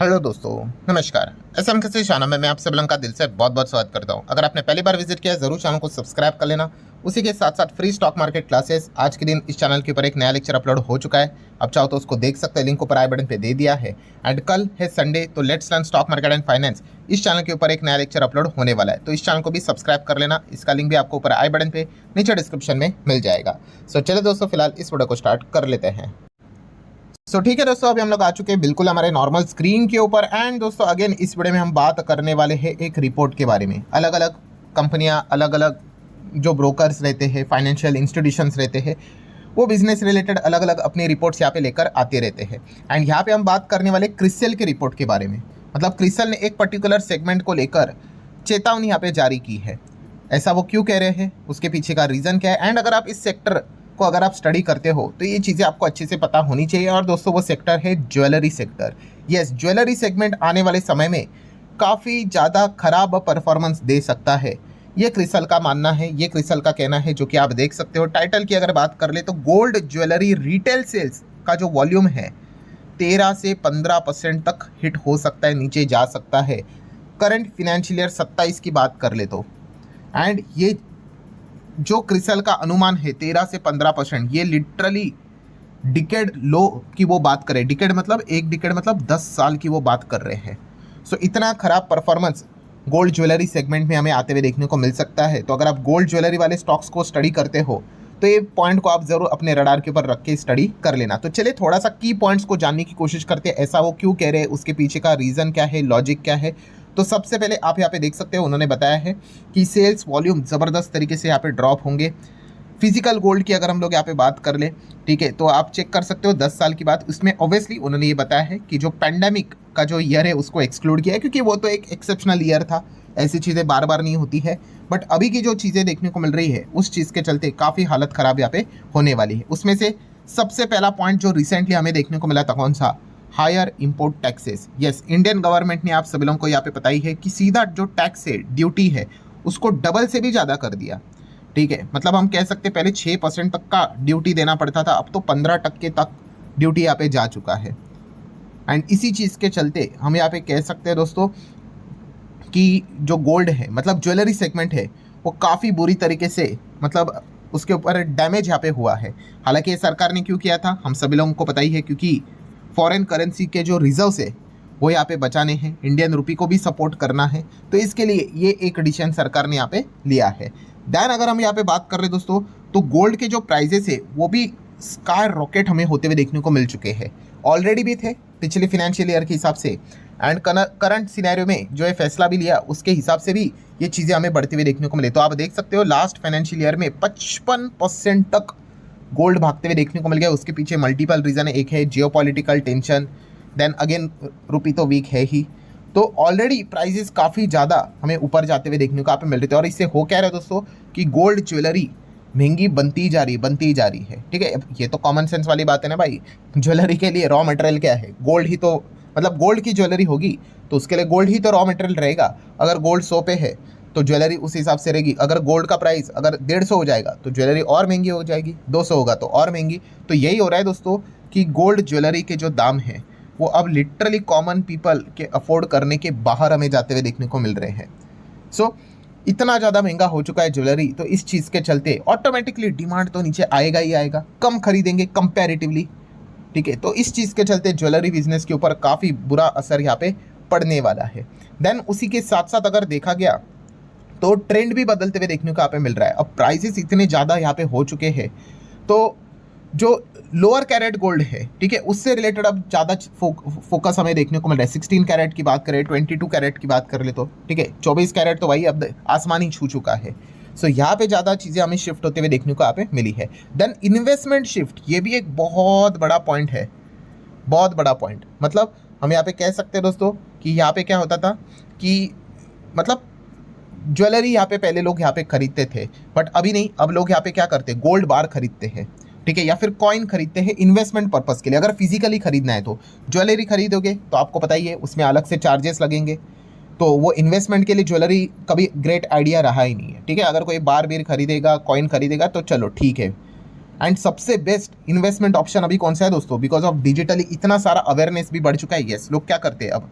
Hello दोस्तों, नमस्कार। SM के चैनल में मैं आप सब लोगों का दिल से बहुत बहुत स्वागत करता हूं। अगर आपने पहली बार विजिट किया है जरूर चैनल को सब्सक्राइब कर लेना। उसी के साथ साथ फ्री स्टॉक मार्केट क्लासेस आज के दिन इस चैनल के ऊपर एक नया लेक्चर अपलोड हो चुका है। आप चाहो तो उसको देख सकते हैं, लिंक ऊपर आई बटन पे दे दिया है। एंड कल है संडे, तो let's learn stock market and finance इस चैनल के ऊपर एक नया लेक्चर अपलोड होने वाला है, तो इस चैनल को भी सब्सक्राइब कर लेना। इसका लिंक भी आपको ऊपर आई बटन पे नीचे डिस्क्रिप्शन में मिल जाएगा। सो चलिए दोस्तों, फिलहाल इस वीडियो को स्टार्ट कर लेते हैं। ठीक है दोस्तों, अभी हम लोग आ चुके हैं बिल्कुल हमारे नॉर्मल स्क्रीन के ऊपर। एंड दोस्तों अगेन इस वीडियो में हम बात करने वाले हैं एक रिपोर्ट के बारे में। अलग अलग कंपनियां, अलग अलग जो ब्रोकर्स रहते हैं, फाइनेंशियल इंस्टीट्यूशंस रहते हैं, वो बिजनेस रिलेटेड अलग अलग अपनी रिपोर्ट्स यहाँ पे लेकर आते रहते हैं। एंड यहाँ पे हम बात करने वाले क्रिसिल के रिपोर्ट के बारे में। मतलब क्रिसिल ने एक पर्टिकुलर सेगमेंट को लेकर चेतावनी यहाँ पे जारी की है। ऐसा वो क्यों कह रहे हैं, उसके पीछे का रीज़न क्या है। एंड अगर आप इस सेक्टर को अगर आप स्टडी करते हो तो ये चीज़ें आपको अच्छे से पता होनी चाहिए। और दोस्तों वो सेक्टर है jewellery sector. Yes, jewellery segment आने वाले समय में काफ़ी ज़्यादा खराब परफॉर्मेंस दे सकता है, ये क्रिसल का मानना है, ये क्रिसल का कहना है, जो कि आप देख सकते हो। टाइटल की अगर बात कर ले तो गोल्ड ज्वेलरी रिटेल सेल्स का जो वॉल्यूम है 13 से 15% तक हिट हो सकता है, नीचे जा सकता है करंट फिनेंशियल ईयर 27 की बात कर ले तो। एंड ये जो क्रिसल का अनुमान है 13 से 15%, ये लिटरली डिकेड लो की वो बात करें। डिकेड मतलब एक डिकेड मतलब 10 साल की वो बात कर रहे हैं। सो इतना खराब परफॉर्मेंस गोल्ड ज्वेलरी सेगमेंट में हमें आते हुए देखने को मिल सकता है। तो अगर आप गोल्ड ज्वेलरी वाले स्टॉक्स को स्टडी करते हो तो ये पॉइंट को आप जरूर अपने रडार के ऊपर रख के स्टडी कर लेना। तो चलिए थोड़ा सा की पॉइंट्स को जानने की कोशिश करते हैं। ऐसा वो क्यों कह रहे हैं, उसके पीछे का रीज़न क्या है, लॉजिक क्या है। तो सबसे पहले आप यहाँ पे देख सकते हो, उन्होंने बताया है कि सेल्स वॉल्यूम ज़बरदस्त तरीके से यहाँ पे ड्रॉप होंगे। फिजिकल गोल्ड की अगर हम लोग यहाँ पे बात कर ले, ठीक है, तो आप चेक कर सकते हो 10 साल की बात। उसमें ऑब्वियसली उन्होंने ये बताया है कि जो पैंडेमिक का जो ईयर है उसको एक्सक्लूड किया है, क्योंकि वो तो एक एक्सेप्शनल ईयर था, ऐसी चीज़ें बार बार नहीं होती है। बट अभी की जो चीज़ें देखने को मिल रही है उस चीज़ के चलते काफ़ी हालत ख़राब यहाँ पे होने वाली है। उसमें से सबसे पहला पॉइंट जो रिसेंटली हमें देखने को मिला था, कौन सा? Higher import taxes. Yes, Indian government ने आप सभी लोगों को यहाँ पे पता ही है कि सीधा जो टैक्स है, ड्यूटी है, उसको डबल से भी ज़्यादा कर दिया। ठीक है, मतलब हम कह सकते हैं पहले 6% तक का ड्यूटी देना पड़ता था, अब तो 15% तक ड्यूटी यहाँ पे जा चुका है। एंड इसी चीज़ के चलते हम यहाँ पे कह सकते हैं दोस्तों कि जो गोल्ड है, मतलब ज्वेलरी सेगमेंट है, वो काफ़ी बुरी तरीके से, मतलब उसके ऊपर डैमेज यहाँ पे हुआ है। हालांकि ये सरकार ने क्यों किया था हम सभी लोगों को पता ही है, क्योंकि फॉरेन करेंसी के जो रिजर्व्स है वो यहाँ पे बचाने हैं, इंडियन रुपी को भी सपोर्ट करना है। तो इसके लिए ये एक डिसीजन सरकार ने यहाँ पे लिया है। दैन अगर हम यहाँ पे बात कर रहे दोस्तों, तो गोल्ड के जो प्राइजेस है वो भी स्काई रॉकेट हमें होते हुए देखने को मिल चुके हैं। ऑलरेडी भी थे पिछले फिनेंशियल ईयर के हिसाब से, एंड करंट सिनेरियो में जो ये फैसला भी लिया उसके हिसाब से भी ये चीज़ें हमें बढ़ते हुए देखने को मिले। तो आप देख सकते हो लास्ट फाइनेंशियल ईयर में 55% तक गोल्ड भागते हुए देखने को मिल गया। उसके पीछे मल्टीपल रीज़न है। एक है जियोपॉलिटिकल टेंशन, देन अगेन रुपी तो वीक है ही। तो ऑलरेडी प्राइजेस काफ़ी ज़्यादा हमें ऊपर जाते हुए देखने को आप मिल रहे थे। और इससे हो क्या रहा है दोस्तों कि गोल्ड ज्वेलरी महंगी बनती जा रही है। ठीक है, ये तो कॉमन सेंस वाली बात है ना भाई। ज्वेलरी के लिए रॉ मटेरियल क्या है? गोल्ड ही तो, मतलब गोल्ड की ज्वेलरी होगी तो उसके लिए गोल्ड ही तो रॉ मटेरियल रहेगा। अगर गोल्ड 100 पे है तो ज्वेलरी उस हिसाब से रहेगी। अगर गोल्ड का प्राइस अगर 150 हो जाएगा तो ज्वेलरी और महंगी हो जाएगी, 200 होगा तो और महंगी। तो यही हो रहा है दोस्तों कि गोल्ड ज्वेलरी के जो दाम हैं वो अब लिटरली कॉमन पीपल के अफोर्ड करने के बाहर हमें जाते हुए देखने को मिल रहे हैं। सो इतना ज़्यादा महंगा हो चुका है ज्वेलरी, तो इस चीज़ के चलते ऑटोमेटिकली डिमांड तो नीचे आएगा ही आएगा, कम खरीदेंगे कंपैरेटिवली। ठीक है, तो इस चीज़ के चलते ज्वेलरी बिजनेस के ऊपर काफ़ी बुरा असर यहाँ पे पड़ने वाला है। देन उसी के साथ साथ अगर देखा गया तो ट्रेंड भी बदलते हुए देखने को यहाँ पे मिल रहा है। अब प्राइसेस इतने ज़्यादा यहाँ पे हो चुके हैं, तो जो लोअर कैरेट गोल्ड है, ठीक है, उससे रिलेटेड अब ज़्यादा फोकस हमें देखने को मिल रहा है। 16 कैरेट की बात करें, 22 कैरेट की बात कर ले तो ठीक है, 24 कैरेट तो भाई अब आसमान ही छू चुका है। सो यहाँ पे ज़्यादा चीज़ें हमें शिफ्ट होते हुए देखने को यहाँ पे मिली है। देन इन्वेस्टमेंट शिफ्ट, ये भी एक बहुत बड़ा पॉइंट है, बहुत बड़ा पॉइंट। मतलब हम यहाँ पे कह सकते हैं दोस्तों कि यहाँ पे क्या होता था कि मतलब ज्वेलरी यहाँ पे पहले लोग यहाँ पे खरीदते थे, बट अभी नहीं। अब लोग यहाँ पे क्या करते हैं, गोल्ड बार खरीदते हैं, ठीक है, या फिर कॉइन खरीदते हैं इन्वेस्टमेंट पर्पस के लिए। अगर फिजिकली खरीदना है तो ज्वेलरी खरीदोगे तो आपको पता ही है उसमें अलग से चार्जेस लगेंगे। तो वो इन्वेस्टमेंट के लिए ज्वेलरी कभी ग्रेट आइडिया रहा ही नहीं है। ठीक है, अगर कोई बार बीर खरीदेगा, कॉइन खरीदेगा तो चलो ठीक है, एंड सबसे बेस्ट इन्वेस्टमेंट ऑप्शन अभी कौन सा है दोस्तों, बिकॉज ऑफ डिजिटली इतना सारा अवेयरनेस भी बढ़ चुका है। यस, लोग क्या करते हैं अब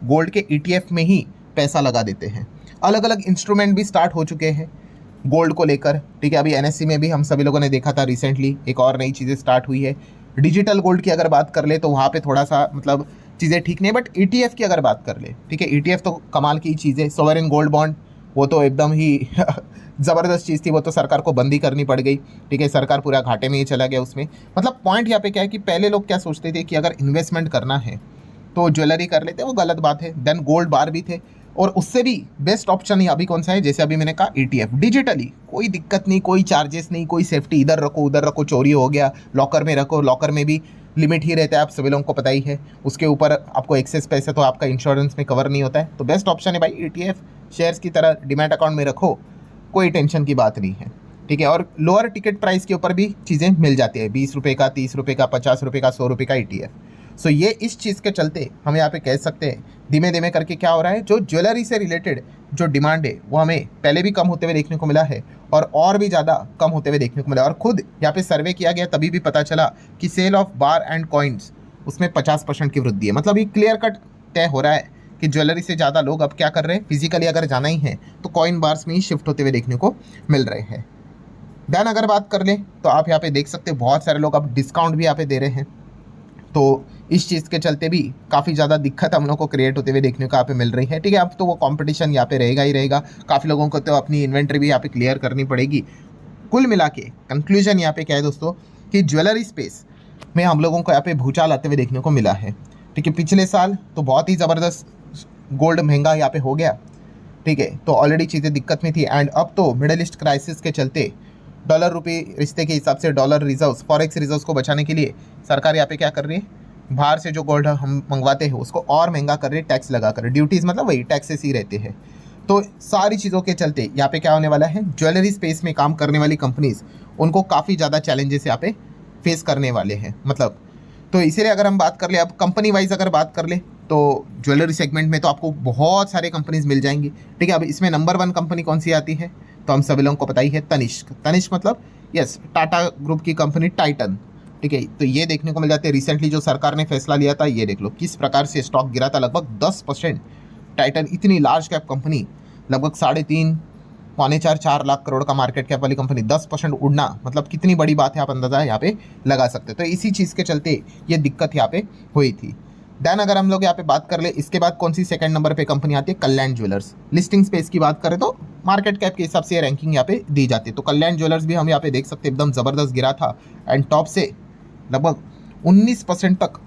गोल्ड के ETF में ही पैसा लगा देते हैं। अलग अलग इंस्ट्रूमेंट भी स्टार्ट हो चुके हैं गोल्ड को लेकर, ठीक है। अभी NSE में भी हम सभी लोगों ने देखा था रिसेंटली एक और नई चीज़ें स्टार्ट हुई है। डिजिटल गोल्ड की अगर बात कर ले तो वहाँ पे थोड़ा सा मतलब चीज़ें ठीक नहीं है, बट ETF की अगर बात कर ले, ठीक है, ETF तो कमाल की चीज़ है। सोवरेन गोल्ड बॉन्ड वो तो एकदम ही ज़बरदस्त चीज़ थी, वो तो सरकार को बंदी करनी पड़ गई, ठीक है। सरकार पूरा घाटे में ही चला गया उसमें। मतलब पॉइंट यहाँ पे क्या है कि पहले लोग क्या सोचते थे कि अगर इन्वेस्टमेंट करना है तो ज्वेलरी कर लेते, वो गलत बात है। देन गोल्ड बार भी थे, और उससे भी बेस्ट ऑप्शन ही अभी कौन सा है, जैसे अभी मैंने कहा ETF डिजिटली, कोई दिक्कत नहीं, कोई चार्जेस नहीं, कोई सेफ्टी, इधर रखो उधर रखो, चोरी हो गया लॉकर में रखो, लॉकर में भी लिमिट ही रहता है, आप सभी लोगों को पता ही है। उसके ऊपर आपको एक्सेस पैसे तो आपका इंश्योरेंस में कवर नहीं होता है, तो बेस्ट ऑप्शन है भाई ETF। शेयर्स की तरह डिमैट अकाउंट में रखो, कोई टेंशन की बात नहीं है, ठीक है। और लोअर टिकट प्राइस के ऊपर भी चीज़ें मिल जाती है, 20 रुपये का, 30 रुपये का, 50 रुपये का, 100 रुपये का ETF। सो ये इस चीज़ के चलते हम यहाँ पे कह सकते हैं धीमे धीमे करके क्या हो रहा है, जो ज्वेलरी से रिलेटेड जो डिमांड है वो हमें पहले भी कम होते हुए देखने को मिला है, और भी ज़्यादा कम होते हुए देखने को मिला। और खुद यहाँ पे सर्वे किया गया तभी भी पता चला कि sale of bar and coins उसमें 50% की वृद्धि है। मतलब ये क्लियर कट तय हो रहा है कि ज्वेलरी से ज़्यादा लोग अब क्या कर रहे हैं, फिजिकली अगर जाना ही है तो कॉइन बार्स में ही शिफ्ट होते हुए देखने को मिल रहे हैं। देन अगर बात कर ले तो आप यहाँ पे देख सकते हैं बहुत सारे लोग अब डिस्काउंट भी यहाँ पे दे रहे हैं, तो इस चीज़ के चलते भी काफ़ी ज़्यादा दिक्कत हम लोग को क्रिएट होते हुए देखने को यहाँ पे मिल रही है, ठीक है। अब तो वो कंपटीशन यहाँ पे रहेगा ही रहेगा, काफ़ी लोगों को तो अपनी इन्वेंट्री भी यहाँ पे क्लियर करनी पड़ेगी। कुल मिला के कंक्लूजन यहाँ पे क्या है दोस्तों, कि ज्वेलरी स्पेस में हम लोगों को यहाँ पे भूचाल आते हुए देखने को मिला है, ठीक है। पिछले साल तो बहुत ही ज़बरदस्त गोल्ड महंगा यहाँ पे हो गया, ठीक है, तो ऑलरेडी चीज़ें दिक्कत में थी। एंड अब तो मिडल ईस्ट क्राइसिस के चलते डॉलर रुपये रिश्ते के हिसाब से डॉलर रिजर्व्स, फॉरेक्स रिजर्व्स को बचाने के लिए सरकार यहाँ पे क्या कर रही है, बाहर से जो गोल्ड हम मंगवाते हैं उसको और महंगा कर रही है, टैक्स लगा कर। ड्यूटीज़ मतलब वही टैक्सेस ही रहते हैं। तो सारी चीज़ों के चलते यहाँ पे क्या होने वाला है, ज्वेलरी स्पेस में काम करने वाली कंपनीज उनको काफ़ी ज़्यादा चैलेंजेस यहाँ पे फेस करने वाले हैं। मतलब तो इसीलिए अगर हम बात कर ले, अब कंपनी वाइज अगर बात कर ले तो ज्वेलरी सेगमेंट में तो आपको बहुत सारे कंपनीज मिल जाएंगी, ठीक है। अब इसमें नंबर 1 कंपनी कौन सी आती है, तो हम सभी लोगों को पता ही है, तनिष्क। तनिष्क मतलब यस, टाटा ग्रुप की कंपनी टाइटन, ठीक है। तो ये देखने को मिल जाते हैं, रिसेंटली जो सरकार ने फैसला लिया था, ये देख लो किस प्रकार से स्टॉक गिरा था, लगभग 10%। टाइटन इतनी लार्ज कैप कंपनी, लगभग 3.5 पौने 4 लाख करोड़ का मार्केट कैप वाली कंपनी 10% उड़ना, मतलब कितनी बड़ी बात है, आप अंदाजा यहाँ पे लगा सकते हैं। तो इसी चीज़ के चलते ये दिक्कत यहाँ पे हुई थी। देन अगर हम लोग यहाँ पे बात कर ले, इसके बाद कौन सी सेकंड नंबर पे कंपनी आती है, कल्याण ज्वेलर्स। लिस्टिंग स्पेस की बात करें तो मार्केट कैप के हिसाब से रैंकिंग यहाँ पे दी जाती है, तो कल्याण ज्वेलर्स भी हम यहाँ पे देख सकते हैं एकदम ज़बरदस्त गिरा था, एंड टॉप से लगभग 19% तक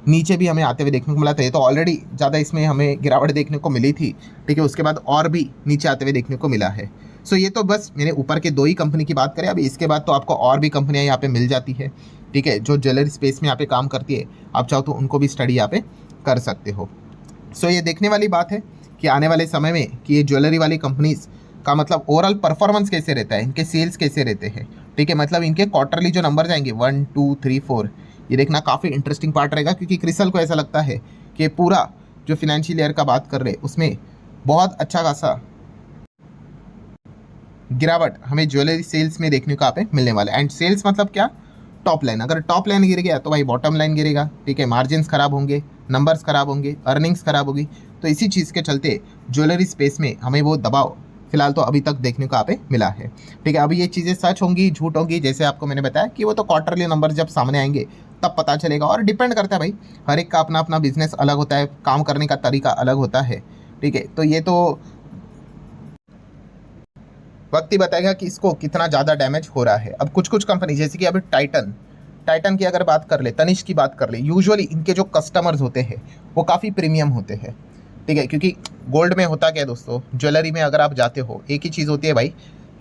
नीचे भी हमें आते हुए देखने को मिला था। ये तो ऑलरेडी ज़्यादा इसमें हमें गिरावट देखने को मिली थी, ठीक है, उसके बाद और भी नीचे आते हुए देखने को मिला है। सो ये तो बस मैंने ऊपर के 2 ही कंपनी की बात करें। अभी इसके बाद तो आपको और भी कंपनियां यहाँ पे मिल जाती है, ठीक है, जो ज्वेलरी स्पेस में यहाँ पे काम करती है। आप चाहो तो उनको भी स्टडी यहाँ पे कर सकते हो। सो ये देखने वाली बात है कि आने वाले समय में कि ये ज्वेलरी वाली कंपनीज का मतलब ओवरऑल परफॉर्मेंस कैसे रहता है, इनके सेल्स कैसे रहते हैं, ठीक है। मतलब इनके क्वार्टरली जो नंबर जाएंगे 1 2 3 4, ये देखना काफ़ी इंटरेस्टिंग पार्ट रहेगा, क्योंकि क्रिसल को ऐसा लगता है कि पूरा जो फिनेंशियल ईयर का बात कर रहे उसमें बहुत अच्छा खासा गिरावट हमें ज्वेलरी सेल्स में देखने को यहाँ पे मिलने वाला है। एंड सेल्स मतलब क्या, टॉप लाइन। अगर टॉप लाइन गिर गया तो भाई बॉटम लाइन गिरेगा, ठीक है, मार्जिन्स खराब होंगे, नंबर्स खराब होंगे, अर्निंग्स खराब होगी। तो इसी चीज़ के चलते ज्वेलरी स्पेस में हमें वो दबाव फिलहाल तो अभी तक देखने को यहाँ पे मिला है, ठीक है। अभी ये चीज़ें सच होंगी झूठ होंगी, जैसे आपको मैंने बताया कि वो तो क्वार्टरली नंबर जब सामने आएंगे तब पता चलेगा। और डिपेंड करता है भाई, हर एक का अपना अपना बिजनेस अलग होता है, काम करने का तरीका अलग होता है, ठीक है। तो ये तो वक्त ही बताएगा कि इसको कितना ज़्यादा डैमेज हो रहा है। अब कुछ कुछ कंपनी जैसे कि अभी टाइटन की अगर बात कर ले, तनिष्क की बात कर ले, यूजुअली इनके जो कस्टमर्स होते हैं वो काफ़ी प्रीमियम होते हैं, ठीक है। क्योंकि गोल्ड में होता क्या है दोस्तों, ज्वेलरी में अगर आप जाते हो एक ही चीज़ होती है भाई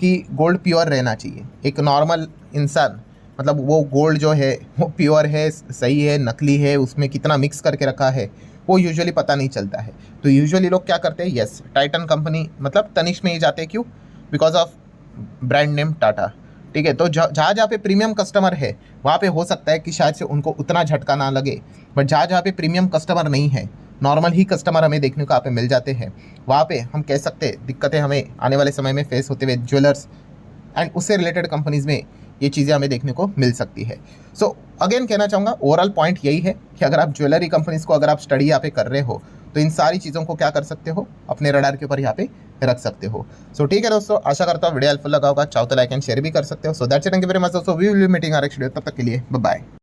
कि गोल्ड प्योर रहना चाहिए। एक नॉर्मल इंसान मतलब वो गोल्ड जो है वो प्योर है, सही है, नकली है, उसमें कितना मिक्स करके रखा है वो यूजुअली पता नहीं चलता है। तो यूजुअली लोग क्या करते हैं, यस, टाइटन कंपनी मतलब तनिष्क में ही जाते हैं। क्यों, because of brand name Tata, ठीक है। तो जहाँ जहाँ पे प्रीमियम कस्टमर है वहाँ पे हो सकता है कि शायद से उनको उतना झटका ना लगे, बट जहाँ जहाँ पे प्रीमियम कस्टमर नहीं है, नॉर्मल ही कस्टमर हमें देखने को यहाँ पे मिल जाते हैं, वहाँ पे हम कह सकते हैं दिक्कतें हमें आने वाले समय में फेस होते हुए ज्वेलर्स एंड उससे रिलेटेड कंपनीज़ में ये चीज़ें हमें देखने को मिल सकती है। सो अगेन कहना चाहूँगा, ओवरऑल पॉइंट यही है कि अगर आप ज्वेलरी कंपनीज को अगर आप स्टडी यहाँ पे कर रहे हो तो इन सारी चीज़ों को क्या कर सकते हो, अपने रडार के ऊपर यहाँ पे रख सकते हो। सो ठीक है दोस्तों, आशा करता हूँ वीडियो हेल्पफुल लगा होगा। चाहो तो लाइक एंड शेयर भी कर सकते हो। So that's it, thank you very much दोस्तों, we will be meeting our next video. तब तक के लिए बाय बाय।